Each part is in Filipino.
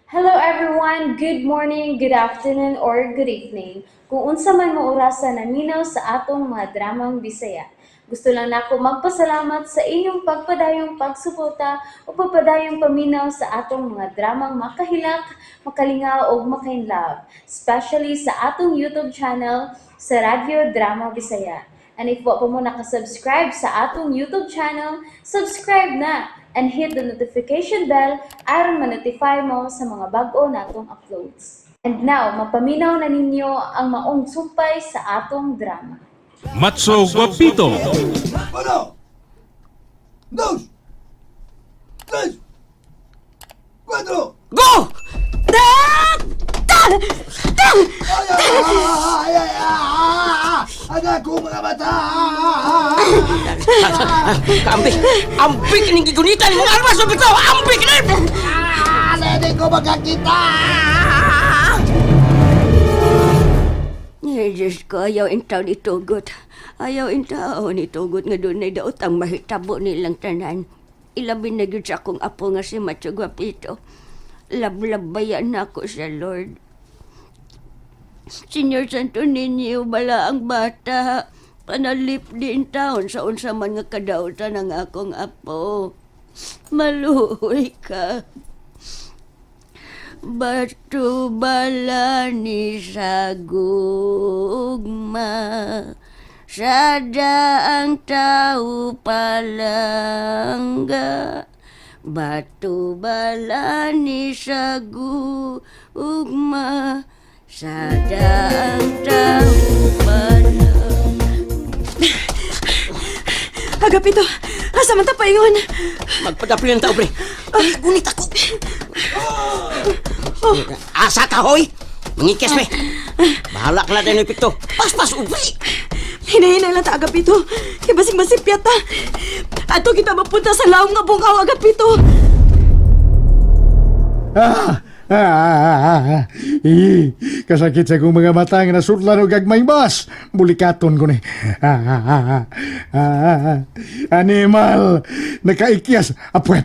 Hello everyone, good morning, good afternoon, or good evening. Kung unsa man mo orasan naminaw sa atong mga dramang Bisaya. Gusto lang nako magpasalamat sa inyong pagpadayong pagsuporta o pagpadayong paminaw sa atong mga dramang makahilak, makalingaw o makainlove, especially sa atong YouTube channel sa Radyo Drama Bisaya. And if wa pa mo nakasubscribe sa atong YouTube channel, subscribe na and hit the notification bell aron ma-notify mo sa mga bag-o natong uploads. And now, mapaminaw na ninyo ang maong sumpay sa atong drama. Matso Guapito. Uno, dos, tres, cuatro. Go! Aga ko mga mata! Ambik! Ambik ini gigunitan mo armas mo bitaw! Ambik ni! Hindi ko magkakita! Diyos ko, ayaw intaw ni Tugot. Ayaw intaw ni Tugot nga doon ay daot ang mahitabo nilang tanan. Ilabin na gyud sa akong apo nga si Macho Guapito. Lablabayan na ako sa Lord. Senyor Santo Niño, bala ang bata. Panalip din taon sa unsa man nga kadautan ng akong apo. Maluhoy ka. Batu bala ni sagugma. Sada ang tao palangga. Batu bala ni sagugma. Sada ang tao palangga. Agapito, asa man ta paingon? Magpadapli ng tao, pre. Gunit ako. Asa ka, hoy! Mangikes, pre. Bahala ka lang din yung pito. Pas-pas, ugli! Hinahinay lang ta, Agapito. Kaya basing-masipyat ta. Ato kita mapunta sa laong nga bungaw, Agapito. Kasakit sa kong mga mata nga nasudlan o gagmay mas. Bulikaton ko ni. Animal. Nakaikyas. Pwe.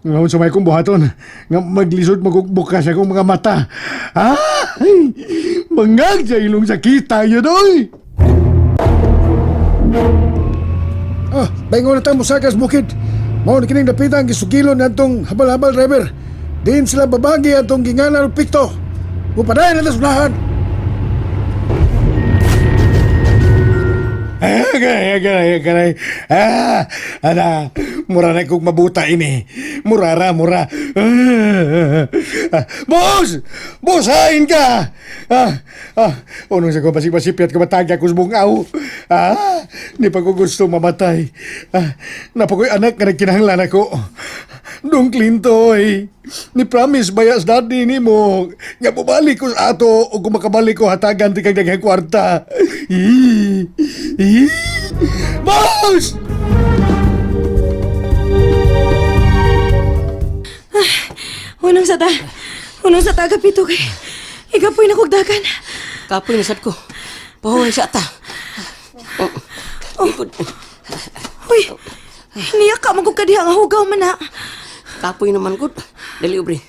Ngayon sa may kong buhaton. Nga maglisod magugbukas akong mga mata. Mangag sa ilong sakita yun oy. Baingon na tayo musakas bukid. Mao na kining dapitan gisugilon na itong habal-habal driver. Din sila babagi atong gingalan ng pikto. Upadayan na tasulahan. Garay. Mura na kong mabuta ini. Mura. Boss, hain ka! Unong sa ko basip-basipyat ka matagya ko sa bungaw. Di pa ko gusto mamatay. Napakoy anak ka nagkinahanglan ako. Dong Clintoy, ni promise bayas daddy ni mo. Nga bumalik ko sa ato o kung makabalik ko hatagan ti kang daghang kwarta. Boss! Unang sa ta, Agapito kay. Igapoy na kogdagan. Kapoy na sad ko. Pahuway sa ata. Uy, niya ka magkukadiha nga hugaw man na. Kapoy naman ko. Dali, ubre.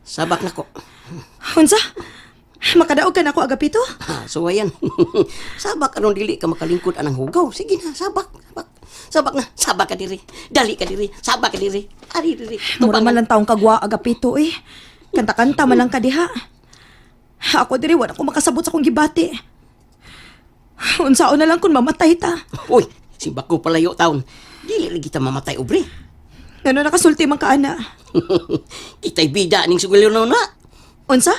Sabak na ko. Unsa? Makadaog ka na ako, Agapito? So ayan. Sabak anong dili ka makalingkod anang hugaw. Sige na, sabak. Sabak na. Sabak ka diri. Dali ka diri. Sabak ka diri. Ari diri. Mura man lang taong kagwa, Agapito eh. Kanta-kanta man lang ka diha. Ako diri, wala ko makasabot sa kong gibati. Unsaon na lang kung mamatay ta. Uy, simbak ko palayo taon. Dili lagi kita mamatay, ubre. Ano nakasulti man ka, ana? Kita'y bida ning sugulyo na na. Unsa?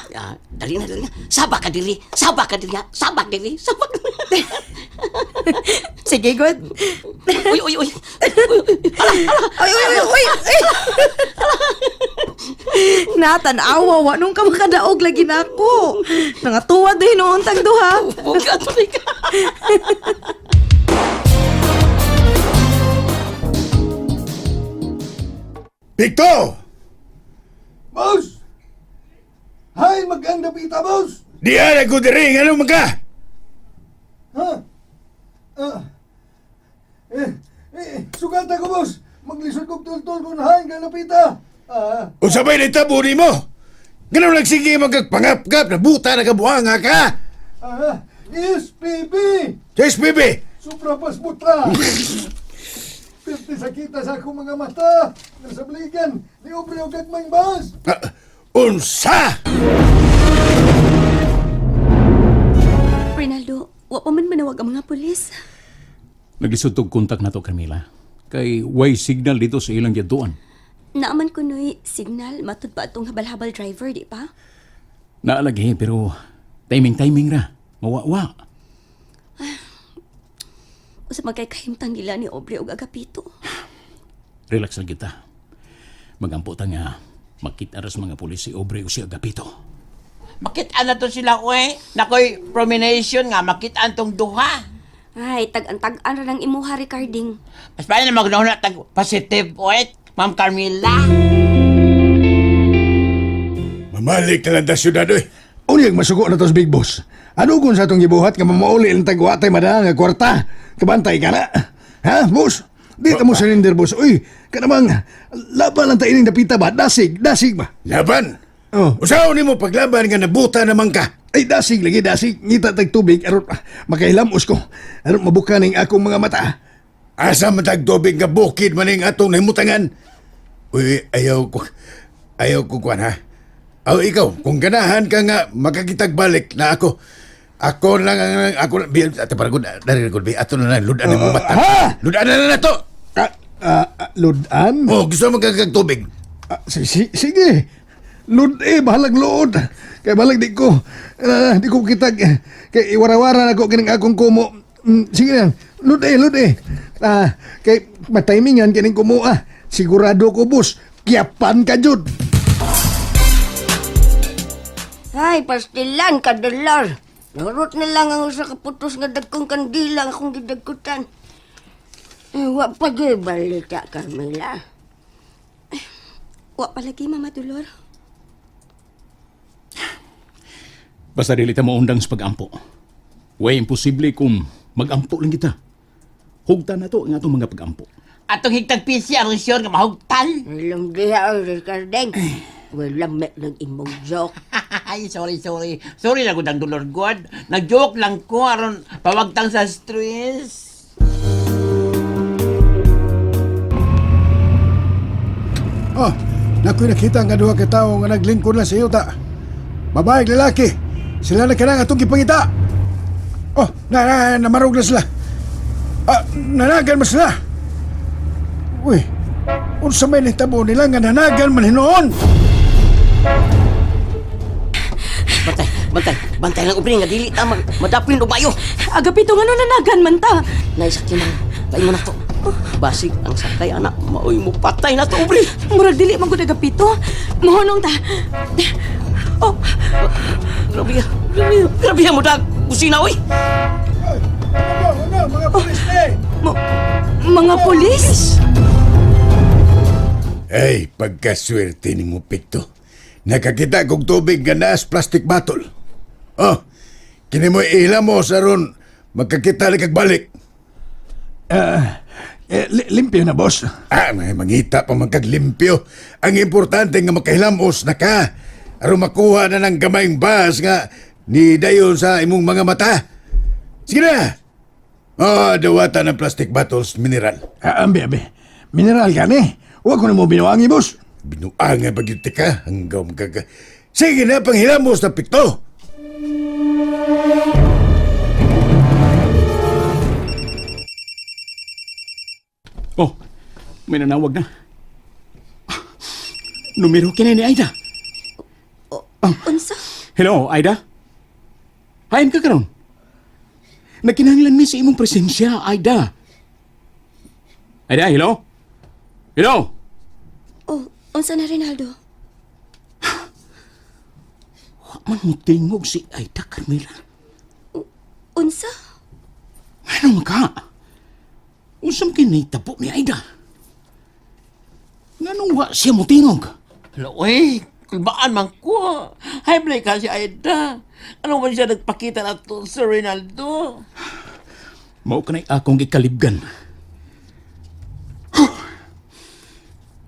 Dali na. Sabak ka diri. Sabak diri. Sige, good. Uy. Uy! Natanawa, wanong ka makadaog lagi na ako. Nangatuwa din noon tang duha. Buka tuloy ka. Pikto! Boss! Hay, maganda pita, boss! Diyan ako diri, ano magka? Sugata ko, boss! Maglisod kong tultol kung hain ka napita! Unsa may nitabo ni mo? Ganun lang sige magpangap-gap na buta na kabuhanga ka. Yes, baby! Yes, baby. Sobra pas buta! Pirti sakita sa akong mga mata! Nasabligan! Ni obre o gagmang bas! Unsa? Rinaldo, wa pa man manawag ang mga pulis. Naglisod tog kontak na to, Carmela. Kay way signal dito sa ilang yaduan. Naaman ko no'y signal, matud pa itong habal-habal driver, di pa? Naalagi, pero timing ra. Mawawa. Usa magkay-kahimtang nila ni Obre o Agapito. Relax lang kita. Magampo ta nga makita ras mga pulis si Obre o si Agapito. Makita na to sila, uwe. Nakoy promenation nga, makita tong duha. Ay, tag-an ra ng imuha, Ricarding. Mas pa na magdahon na tag positive, uwe. Ma'am Carmela. Mamalik na lang ta syudad, oy. Unyag masuko na tos Big Boss. Ano kung sa itong gibuhat nga mamauli ang tagwatay madang nga kwarta? Kabantay ka na. Ha, boss? Di ta mo silinder, boss. Uy, kanamang, laban lang ta ining napita ba? Dasig ba? Laban? Oh. Usaw ni mo paglaban nga nabuta naman ka. Ay, dasig lagi, dasig. Ngita tag tubig, arot, makailamos ko. Arot mabuka ning akong mga mata. Asa matag tubig nga bukid maning atong nahimutangan? Uy, ayaw ko kwan ha. Aw, ikaw, kung ganahan ka nga makakitagbalik na ako lang ang ako ate para ko dari ko bi ato na ludan mo bata. Ludan na to. Ludan? Oh, gusto mo magkagtubig. Sige. Lud bahalag lood. Kay bahalag di ko kitag kay iwara-wara ako kining akong kumo. Sige lang. Lud kay matimingan kining kumo Sigurado ko, boss. Kiyapan ka jud. Ay, pastilan, kadalar. Narot na lang ang usa kaputos nga dagkong kandila akong gidagkutan. Wa pa balita, Carmela. Wa palagi, Mama Dolor. Basta dili ta maundang sa pag-ampo. Way imposible kung mag-ampo lang kita. Hugta na to ang atong mga pag-ampo. Atong higtag PC ang resyon nga mahugtan. Alam diha, Ricardeng. Wala me ng imong joke. Ay, sorry. Sorry na gudang dolor god. Nag-joke lang ko aron pawagtang sa stress. Oh, nakoy nakita nga duha ka tawo nga naglingkod na sa iyo ta. Babae ug lalaki. Sila na kanang atong gipangita. Oh, namarog na sila. Nanagan mo sila. Uy, unsa may nitabo nila nga nanagan man hinoon? Bantay lang ubring nga dili ta madapin ubayo. Agapito nga nanagan man ta. Naisakyan lang, lain mo na to. Basig ang sakay anak, maoy mo patay na to ubring. Murag dili man gud Agapito. Mohonong ta. Oh, Grabe mo dag, kusina oy. Mga pulis mga pulis? Ay, pagkaswerte ni mo, Pito. Nakakita kong tubig nga naas plastic bottle. Oh, kini mo ihila mo sa ron, magkakita na kagbalik. Limpyo na, boss. May mangita pa magkaglimpyo. Ang importante nga makahilamos na ka. Aron makuha na ng gamayng bas nga ni dayon sa imong mga mata. Sige na. Dawata ng plastic bottles, mineral. Ambe. Mineral ka ni. Huwag ko na mo binuangi, boss. Binuangi pag yun ka? Hanggang magkaga. Sige na, panghilamos na Pito. Oh, may nanawag na. Numero kini ni Aida. Unsa? Hello, Aida? Hain ka karon? Nagkinahanglan mi sa imong presensya, Aida. Aida, hello? Hello? Oh, unsa na Rinaldo? Wa man mo tingog si Aida, Carmela. Unsa? Ano ka? Usam kinahitabo ni Aida. Nganong wa siya mo tingog? Hello, uy. Kulbaan man ko. High blood ka si Aida. Ano man siya nagpakita na to, Sir Rinaldo? Mao ka na akong gikalibgan.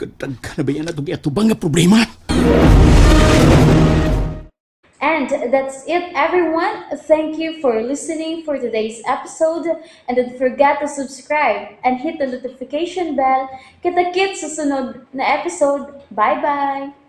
Kadag ka na ba yan na itong atubang nga problema? And that's it, everyone. Thank you for listening for today's episode. And don't forget to subscribe and hit the notification bell. Kita-kits sa sunod na episode. Bye-bye!